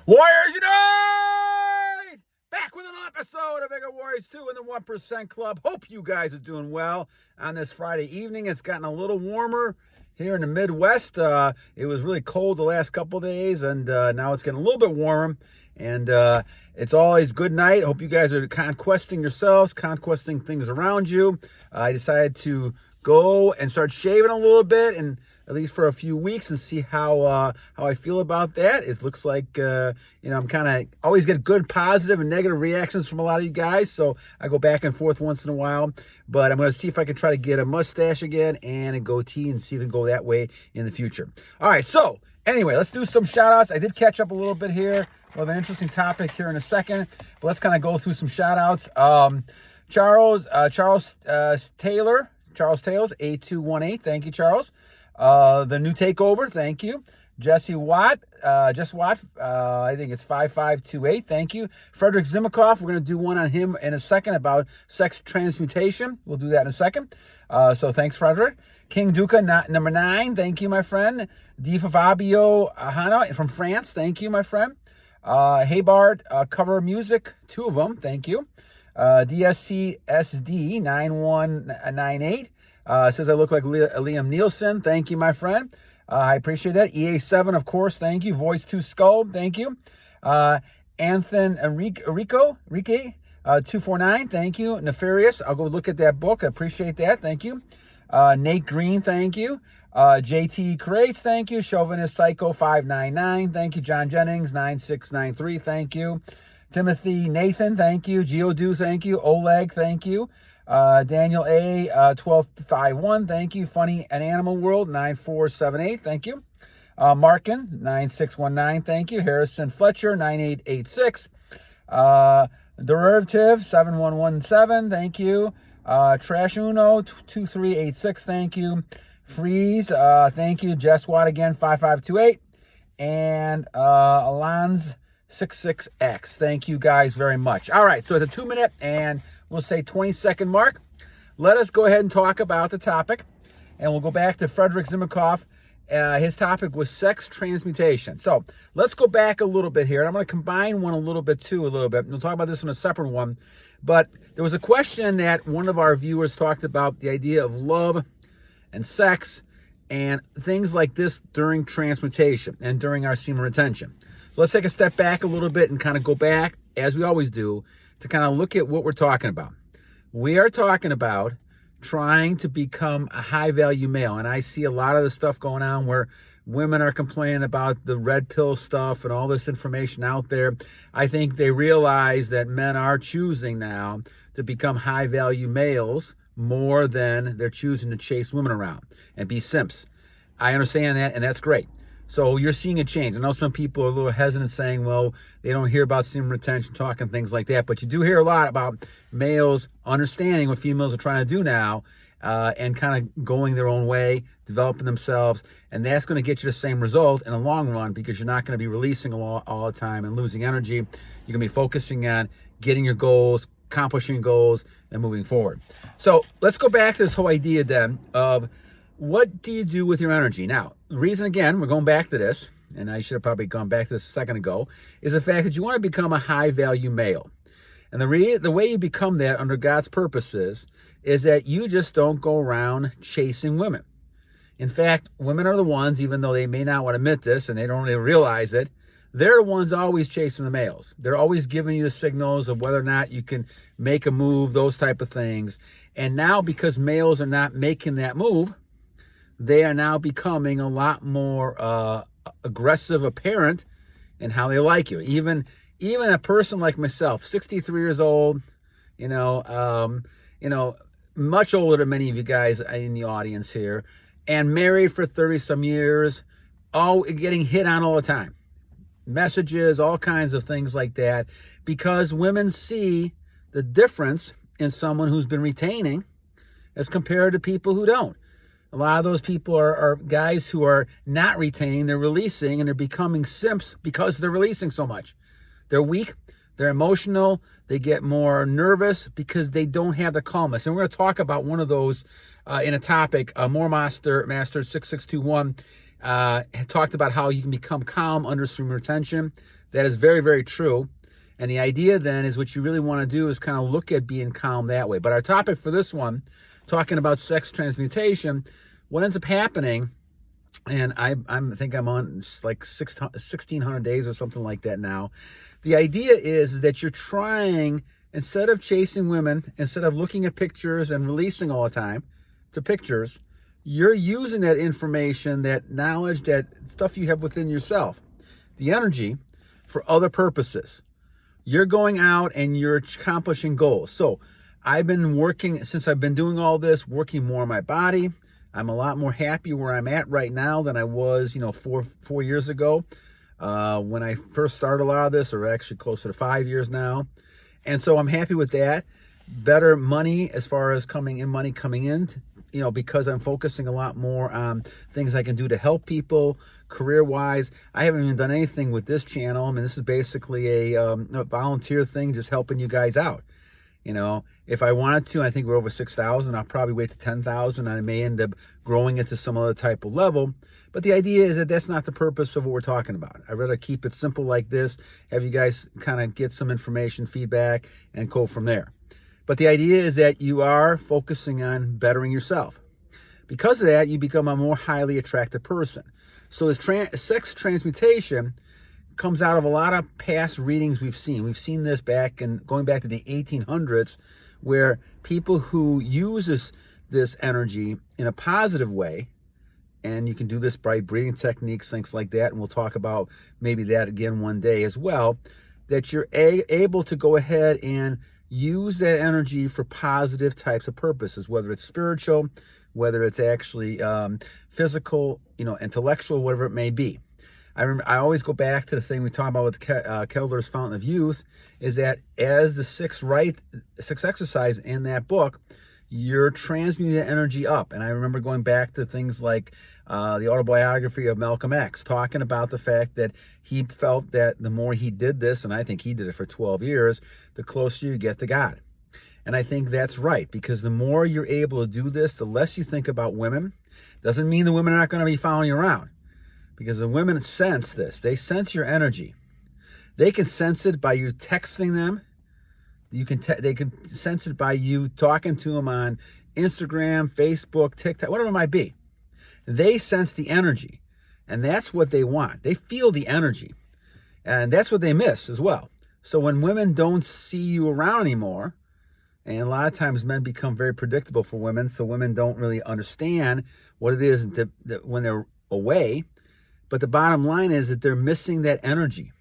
Warriors Unite! Back with another episode of Bigger Warriors 2 in the 1% Club. Hope you guys are doing well on this Friday evening. It's gotten a little warmer here in the Midwest. It was really cold the last couple of days, and now it's getting a little bit warmer. And it's always good night. Hope you guys are conquesting yourselves, conquesting things around you. I decided to go and start shaving a little bit, and at least for a few weeks, and see how I feel about that. It looks like I'm kind of always get good positive and negative reactions from a lot of you guys, so I go back and forth once in a while. But I'm going to see if I can try to get a mustache again and a goatee, and see if we can go that way in the future. All right, so anyway, let's do some shout outs. I did catch up a little bit here. We'll have an interesting topic here in a second, but let's kind of go through some shout outs. Charlestailor, A218, thank you, Charles. The new takeover, thank you. Jessewatt, I think it's 5528, thank you. Frederick Zimakoff, we're going to do one on him in a second about sex transmutation. We'll do that in a second. So thanks, Frederick. King Duku, number 9, thank you, my friend. Defefabinho from France, thank you, my friend. Hbortcovermusic, 2 of them, thank you. Dscsd, 9198. Says I look like Liam Nielsen. Thank you, my friend. I appreciate that. EA7, of course. Thank you. Voice 2 Skull. Thank you. Anthenyenriqure, 249. Thank you. Nefarious. I'll go look at that book. I appreciate that. Thank you. Nate Green. Thank you. JTE Creates. Thank you. Chauvinist Psycho 599. Thank you. John Jennings 9693. Thank you. Timothy Nathan. Thank you. Giodude. Thank you. Oleg. Thank you. Danielai 1251, thank you. Funny and Animal World 9478, thank you. Markin 9619, thank you. Harrison Fletcher 9886. Derivative 7117, thank you. Trashuooo 2386, thank you. Frezzyyyy, thank you. Jessewatt again 5528, and Allonz 66X. Thank you guys very much. All right, so at the 2-minute and we'll say 20-second mark, let us go ahead and talk about the topic. And we'll go back to Frederick Zimakoff. His topic was sex transmutation. So let's go back a little bit here. And I'm going to combine one a little bit too, a little bit. We'll talk about this in a separate one. But there was a question that one of our viewers talked about, the idea of love and sex and things like this during transmutation and during our semen retention. So let's take a step back a little bit and kind of go back, as we always do, to kind of look at what we're talking about. We are talking about trying to become a high-value male. And I see a lot of the stuff going on where women are complaining about the red pill stuff and all this information out there. I think they realize that men are choosing now to become high-value males more than they're choosing to chase women around and be simps. I understand that, and that's great. So you're seeing a change. I know some people are a little hesitant saying, well, they don't hear about semen retention talk and things like that, but you do hear a lot about males understanding what females are trying to do now and kind of going their own way, developing themselves, and that's going to get you the same result in the long run because you're not going to be releasing all the time and losing energy. You're going to be focusing on getting your goals, accomplishing goals, and moving forward. So let's go back to this whole idea then of what do you do with your energy? Now, the reason, again, we're going back to this, and I should have probably gone back to this a second ago, is the fact that you want to become a high-value male. And the way you become that under God's purposes is that you just don't go around chasing women. In fact, women are the ones, even though they may not want to admit this and they don't really realize it, they're the ones always chasing the males. They're always giving you the signals of whether or not you can make a move, those type of things. And now, because males are not making that move, they are now becoming a lot more aggressive apparent in how they like you. Even a person like myself, 63 years old, much older than many of you guys in the audience here, and married for 30-some years, all getting hit on all the time. Messages, all kinds of things like that, because women see the difference in someone who's been retaining as compared to people who don't. A lot of those people are guys who are not retaining, they're releasing, and they're becoming simps because they're releasing so much. They're weak, they're emotional, they get more nervous because they don't have the calmness. And we're going to talk about one of those in a topic, More Master 6621, talked about how you can become calm under semen retention. That is very, very true. And the idea then is what you really want to do is kind of look at being calm that way. But our topic for this one, talking about sex transmutation, what ends up happening, and I think I'm on like 1,600 days or something like that now. The idea is that you're trying, instead of chasing women, instead of looking at pictures and releasing all the time to pictures, you're using that information, that knowledge, that stuff you have within yourself, the energy, for other purposes. You're going out and you're accomplishing goals. So I've been working, since I've been doing all this, working more on my body. I'm a lot more happy where I'm at right now than I was, 4 years ago when I first started a lot of this, or actually closer to 5 years now. And so I'm happy with that. Better money as far as money coming in, because I'm focusing a lot more on things I can do to help people career-wise. I haven't even done anything with this channel. I mean, this is basically a volunteer thing, just helping you guys out. If I wanted to, I think we're over 6,000. I'll probably wait to 10,000. I may end up growing it to some other type of level. But the idea is that that's not the purpose of what we're talking about. I'd rather keep it simple like this, have you guys kind of get some information, feedback, and go from there. But the idea is that you are focusing on bettering yourself. Because of that, you become a more highly attractive person. So this sex transmutation comes out of a lot of past readings we've seen. We've seen this going back to the 1800s, where people who use this energy in a positive way, and you can do this by breathing techniques, things like that, and we'll talk about maybe that again one day as well, that you're able to go ahead and use that energy for positive types of purposes, whether it's spiritual, whether it's actually physical, intellectual, whatever it may be. I always go back to the thing we talk about with Kelder's Fountain of Youth, is that as the sixth exercise in that book, you're transmuting the energy up. And I remember going back to things like the autobiography of Malcolm X, talking about the fact that he felt that the more he did this, and I think he did it for 12 years, the closer you get to God. And I think that's right, because the more you're able to do this, the less you think about women. Doesn't mean the women are not going to be following you around, because the women sense this. They sense your energy. They can sense it by you texting them. They can sense it by you talking to them on Instagram, Facebook, TikTok, whatever it might be. They sense the energy, and that's what they want. They feel the energy, and that's what they miss as well. So when women don't see you around anymore, and a lot of times men become very predictable for women, so women don't really understand what it is that when they're away. But the bottom line is that they're missing that energy.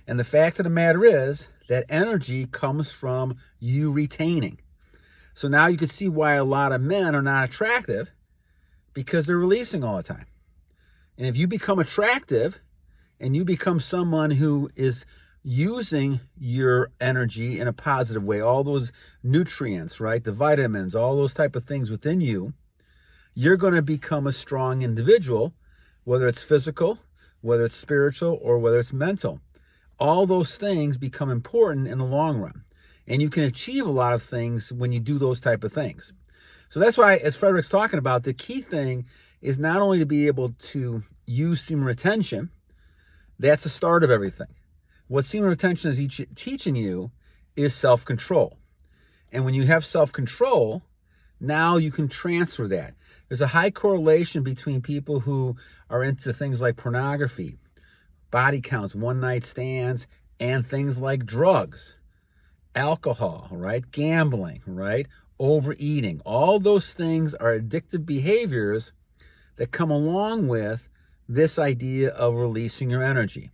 And the fact of the matter is that energy comes from you retaining. So now you can see why a lot of men are not attractive, because they're releasing all the time. And if you become attractive and you become someone who is using your energy in a positive way, all those nutrients, right, the vitamins, all those type of things within you, you're going to become a strong individual, whether it's physical, whether it's spiritual, or whether it's mental. All those things become important in the long run. And you can achieve a lot of things when you do those type of things. So that's why, as Frederick's talking about, the key thing is not only to be able to use semen retention, that's the start of everything. What semen retention is teaching you is self-control. And when you have self-control, now you can transfer that. There's a high correlation between people who are into things like pornography, body counts, one-night stands, and things like drugs, alcohol, right? Gambling, right? Overeating. All those things are addictive behaviors that come along with this idea of releasing your energy.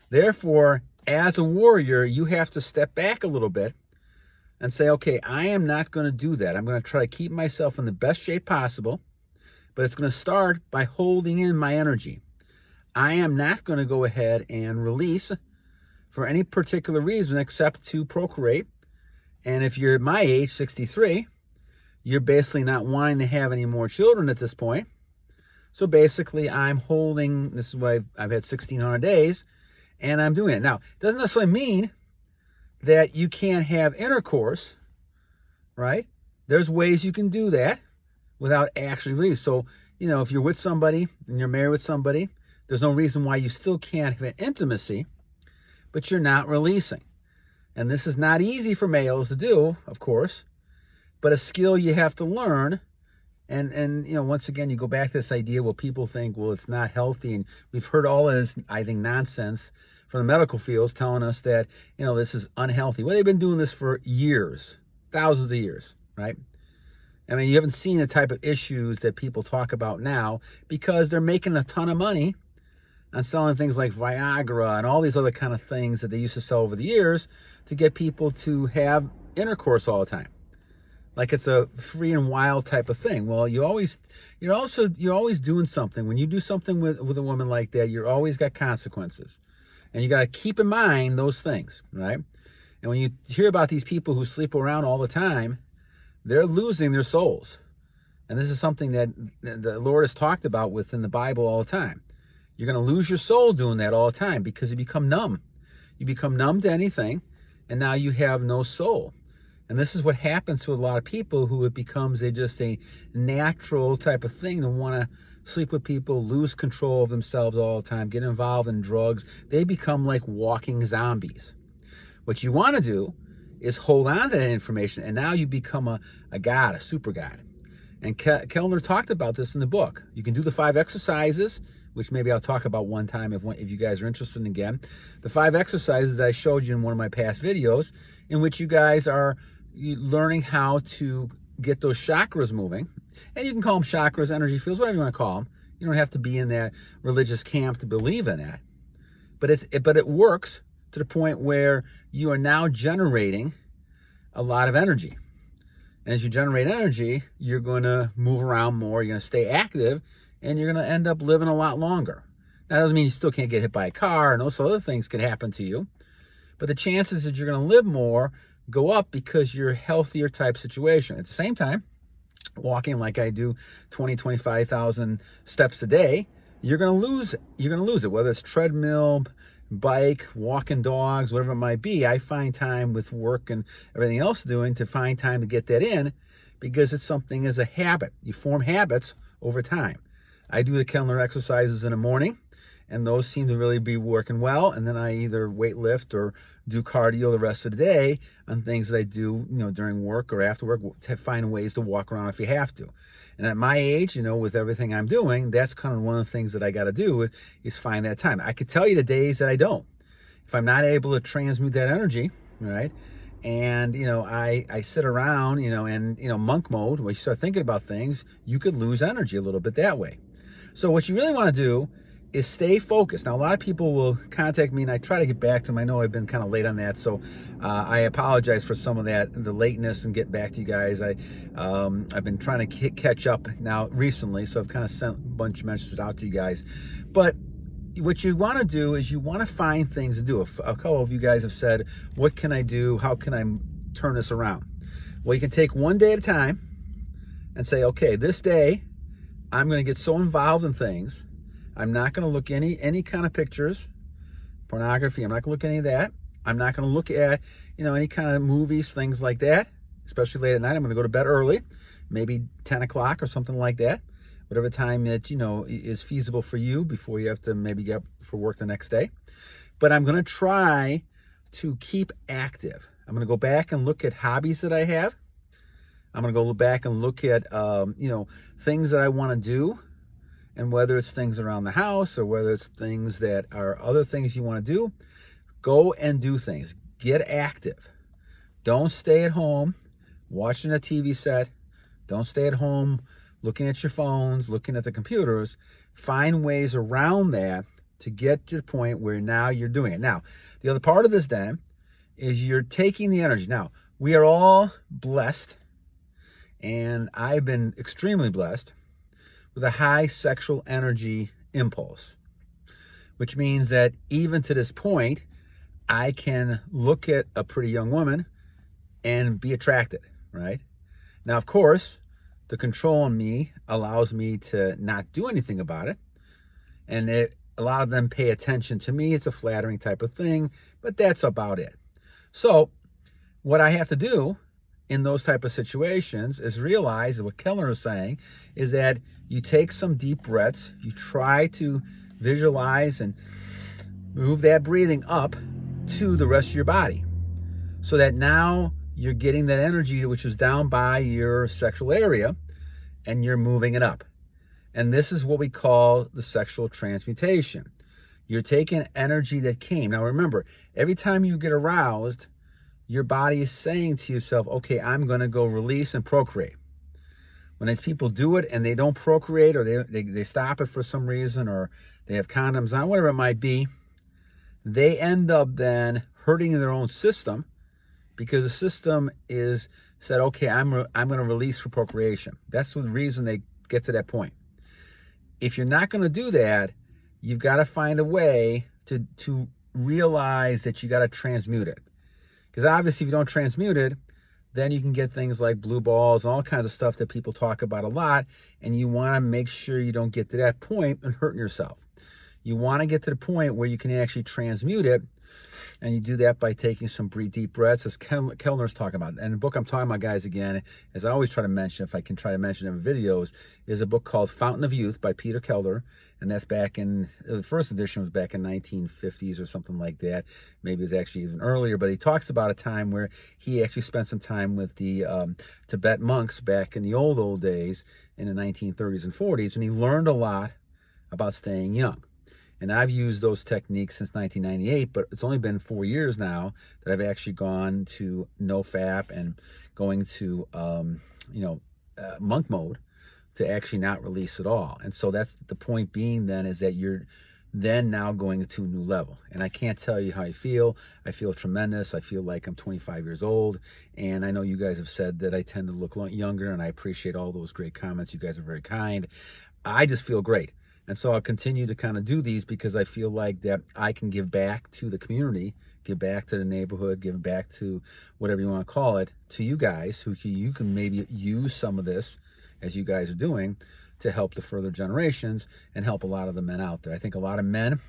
Therefore, as a warrior, you have to step back a little bit and say, okay, I am not going to do that. I'm going to try to keep myself in the best shape possible, but it's going to start by holding in my energy. I am not going to go ahead and release for any particular reason except to procreate. And if you're my age, 63, you're basically not wanting to have any more children at this point. So basically, I'm holding, this is why I've had 1,600 days, and I'm doing it. Now, it doesn't necessarily mean that you can't have intercourse, right? There's ways you can do that without actually release. So you know, if you're with somebody and you're married with somebody, there's no reason why you still can't have an intimacy, but you're not releasing. And this is not easy for males to do, of course, but a skill you have to learn. And you know, once again, you go back to this idea, well, people think, well, it's not healthy. And we've heard all of this, I think, nonsense from the medical fields telling us that, you know, this is unhealthy. Well, they've been doing this for years, thousands of years, right? I mean, you haven't seen the type of issues that people talk about now because they're making a ton of money on selling things like Viagra and all these other kind of things that they used to sell over the years to get people to have intercourse all the time. Like it's a free and wild type of thing. Well, you're always doing something. When you do something with a woman like that, you're always got consequences. And you got to keep in mind those things, right? And when you hear about these people who sleep around all the time, they're losing their souls. And this is something that the Lord has talked about within the Bible all the time. You're going to lose your soul doing that all the time because you become numb. You become numb to anything, and now you have no soul. And this is what happens to a lot of people who it becomes just a natural type of thing to want to sleep with people, lose control of themselves all the time, get involved in drugs. They become like walking zombies. What you want to do is hold on to that information, and now you become a god, a super god. And Kellner talked about this in the book. You can do the 5 exercises, which maybe I'll talk about one time if you guys are interested again. The 5 exercises that I showed you in one of my past videos, in which you guys are learning how to get those chakras moving. And you can call them chakras, energy fields, whatever you want to call them. You don't have to be in that religious camp to believe in that. But it works to the point where you are now generating a lot of energy. And as you generate energy, you're going to move around more, you're going to stay active, and you're going to end up living a lot longer. Now, that doesn't mean you still can't get hit by a car, and those other things could happen to you. But the chances that you're going to live more go up because you're a healthier type situation. At the same time, walking like I do 20, 25,000 steps a day, you're going to lose it, whether it's treadmill, bike, walking dogs, whatever it might be. I find time with work and everything else doing to find time to get that in because it's something as a habit. You form habits over time. I do the Kellner exercises in the morning, and those seem to really be working well. And then I either weight lift or do cardio the rest of the day on things that I do, during work or after work, to find ways to walk around if you have to. And at my age, with everything I'm doing, that's kind of one of the things that I got to do is find that time. I could tell you the days that I don't. If I'm not able to transmute that energy, right? And, I sit around, and, monk mode, when you start thinking about things, you could lose energy a little bit that way. So what you really want to do is stay focused. Now, a lot of people will contact me, and I try to get back to them. I know I've been kind of late on that, so I apologize for some of that, the lateness, and get back to you guys. I've been trying to catch up now recently, so I've kind of sent a bunch of messages out to you guys. But what you want to do is you want to find things to do. A couple of you guys have said, what can I do? How can I turn this around? Well, you can take one day at a time and say, okay, this day, I'm going to get so involved in things. I'm not going to look any kind of pictures, pornography. I'm not going to look at any of that. I'm not going to look at, any kind of movies, things like that, especially late at night. I'm going to go to bed early, maybe 10 o'clock or something like that, whatever time that, is feasible for you before you have to maybe get up for work the next day. But I'm going to try to keep active. I'm going to go back and look at hobbies that I have. I'm going to go back and look at, things that I want to do. And whether it's things around the house or whether it's things that are other things you want to do, go and do things. Get active. Don't stay at home watching a TV set. Don't stay at home looking at your phones, looking at the computers. Find ways around that to get to the point where now you're doing it. Now, the other part of this then is you're taking the energy. Now, we are all blessed, and I've been extremely blessed with a high sexual energy impulse, which means that even to this point, I can look at a pretty young woman and be attracted, right? Now, of course, the control on me allows me to not do anything about it. And a lot of them pay attention to me. It's a flattering type of thing, but that's about it. So what I have to do in those type of situations is realize what Kellner is saying is that you take some deep breaths, you try to visualize and move that breathing up to the rest of your body so that now you're getting that energy which is down by your sexual area and you're moving it up. And this is what we call the sexual transmutation. You're taking energy that came. Now remember, every time you get aroused, your body is saying to yourself, okay, I'm going to go release and procreate. When these people do it and they don't procreate, or they stop it for some reason, or they have condoms on, whatever it might be, they end up then hurting their own system because the system is said, okay, I'm going to release for procreation. That's the reason they get to that point. If you're not going to do that, you've got to find a way to realize that you got to transmute it. Because obviously if you don't transmute it, then you can get things like blue balls and all kinds of stuff that people talk about a lot. And you want to make sure you don't get to that point and hurting yourself. You want to get to the point where you can actually transmute it. And you do that by taking some deep breaths, as Kellner's talking about. And the book I'm talking about, guys, again, as I always try to mention, if I can try to mention in videos, is a book called Fountain of Youth by Peter Kellner. And that's back in, the first edition was back in 1950s or something like that. Maybe it was actually even earlier. But he talks about a time where he actually spent some time with the Tibet monks back in the old days in the 1930s and 40s. And he learned a lot about staying young. And I've used those techniques since 1998, but it's only been 4 years now that I've actually gone to no-fap and going to, monk mode to actually not release at all. And so that's the point being then is that you're then now going to a new level. And I can't tell you how I feel. I feel tremendous. I feel like I'm 25 years old. And I know you guys have said that I tend to look younger, and I appreciate all those great comments. You guys are very kind. I just feel great. And so I'll continue to kind of do these because I feel like that I can give back to the community, give back to the neighborhood, give back to whatever you want to call it, to you guys who you can maybe use some of this, as you guys are doing, to help the further generations and help a lot of the men out there. I think a lot of men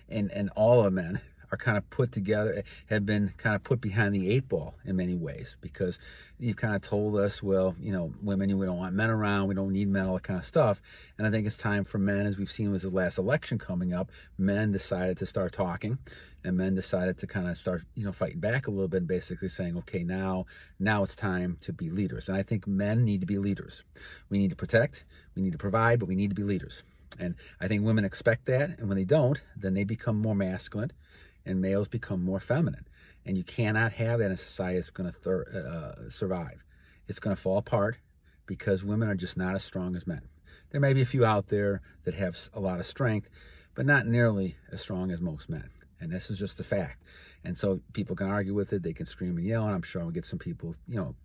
and all of men are kind of put together, have been kind of put behind the 8 ball in many ways, because you've kind of told us, well, women, we don't want men around, we don't need men, all that kind of stuff. And I think it's time for men, as we've seen with the last election coming up, men decided to start talking, and men decided to kind of start, fighting back a little bit, and basically saying, okay, now it's time to be leaders. And I think men need to be leaders. We need to protect, we need to provide, but we need to be leaders. And I think women expect that, and when they don't, then they become more masculine, and males become more feminine. And you cannot have that in a society that's going to survive. It's going to fall apart because women are just not as strong as men. There may be a few out there that have a lot of strength, but not nearly as strong as most men. And this is just a fact. And so people can argue with it. They can scream and yell, and I'm sure I'll get some people,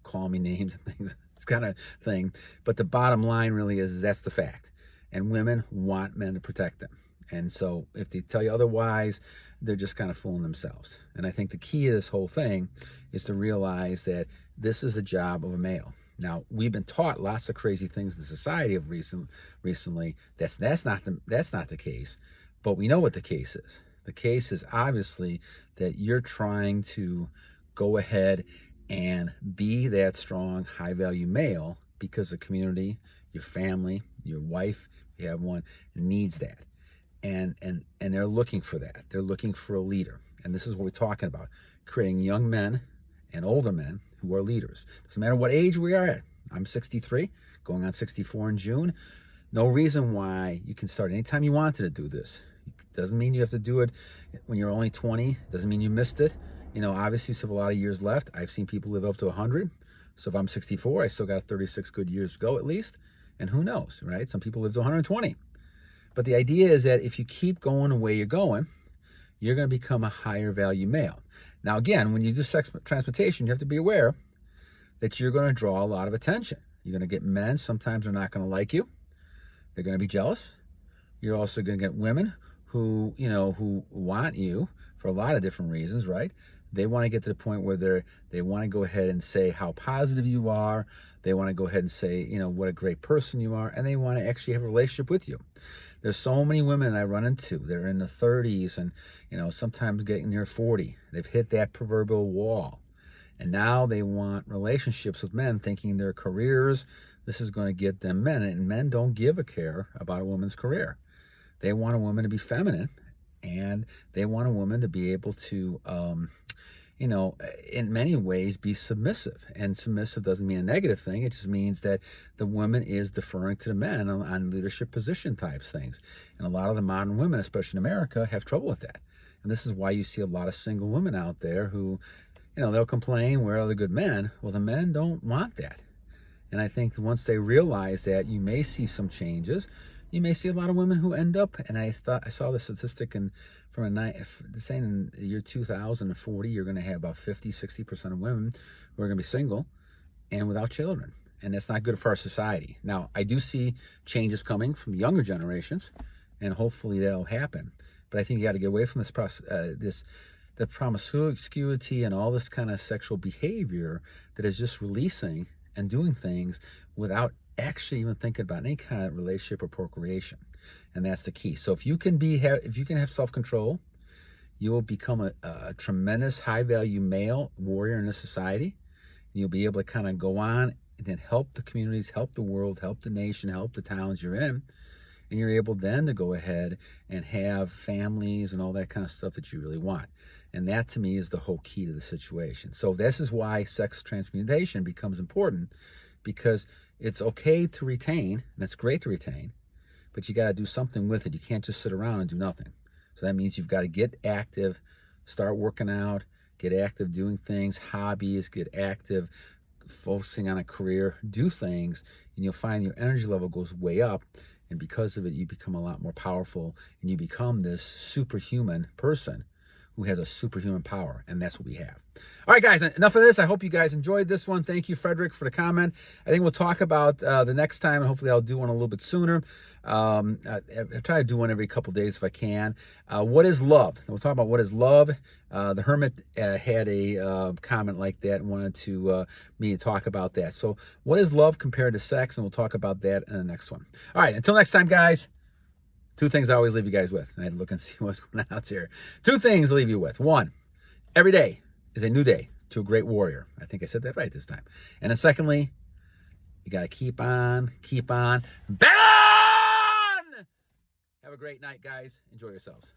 call me names and things. It's kind of thing. But the bottom line really is that's the fact. And women want men to protect them. And so if they tell you otherwise, they're just kind of fooling themselves. And I think the key to this whole thing is to realize that this is the job of a male. Now, we've been taught lots of crazy things in society of recently. That's not the case. But we know what the case is. The case is obviously that you're trying to go ahead and be that strong, high-value male because the community, your family, your wife, if you have one, needs that. And they're looking for that. They're looking for a leader. And this is what we're talking about, creating young men and older men who are leaders. Doesn't matter what age we are at. I'm 63, going on 64 in June. No reason why you can start anytime you wanted to do this. Doesn't mean you have to do it when you're only 20. Doesn't mean you missed it. Obviously you still have a lot of years left. I've seen people live up to 100. So if I'm 64, I still got 36 good years to go at least. And who knows, right? Some people live to 120. But the idea is that if you keep going the way you're going, you're going to become a higher value male. Now, again, when you do sex transmutation, you have to be aware that you're going to draw a lot of attention. You're going to get men. Sometimes they're not going to like you. They're going to be jealous. You're also going to get women who want you for a lot of different reasons, right? They want to get to the point where they want to go ahead and say how positive you are. They want to go ahead and say, what a great person you are. And they want to actually have a relationship with you. There's so many women I run into. They're in the 30s and, sometimes getting near 40. They've hit that proverbial wall. And now they want relationships with men, thinking their careers, this is going to get them men. And men don't give a care about a woman's career. They want a woman to be feminine, and they want a woman to be able to, you know, in many ways be submissive. And submissive doesn't mean a negative thing. It just means that the woman is deferring to the men on leadership position types things. And a lot of the modern women, especially in America, have trouble with that. And this is why you see a lot of single women out there who, you know, they'll complain, where are the good men? Well, the men don't want that. And I think once they realize that, you may see some changes. You may see a lot of women who end up, and I saw the statistic saying in the year 2040, you're going to have about 50-60% of women who are going to be single and without children. And that's not good for our society. Now, I do see changes coming from the younger generations, and hopefully that'll happen. But I think you got to get away from the promiscuity and all this kind of sexual behavior that is just releasing and doing things without actually even thinking about any kind of relationship or procreation. And that's the key. So if you can have self-control, you will become a tremendous high-value male warrior in this society. And you'll be able to kind of go on and then help the communities, help the world, help the nation, help the towns you're in. And you're able then to go ahead and have families and all that kind of stuff that you really want. And that, to me, is the whole key to the situation. So this is why sex transmutation becomes important, because it's okay to retain, and it's great to retain, but you got to do something with it. You can't just sit around and do nothing. So that means you've got to get active, start working out, get active doing things, hobbies, get active, focusing on a career, do things, and you'll find your energy level goes way up. And because of it, you become a lot more powerful, and you become this superhuman person who has a superhuman power, and that's what we have. All right, guys, enough of this. I hope you guys enjoyed this one. Thank you, Frederick, for the comment. I think we'll talk about the next time, and hopefully I'll do one a little bit sooner. I try to do one every couple days if I can. What is love? We'll talk about what is love. The Hermit had a comment like that and wanted me to talk about that. So what is love compared to sex? And we'll talk about that in the next one. All right, until next time, guys. Two things I always leave you guys with. I had to look and see what's going on out here. Two things to leave you with. One, every day is a new day to a great warrior. I think I said that right this time. And then secondly, you got to keep on, bet on. Have a great night, guys. Enjoy yourselves.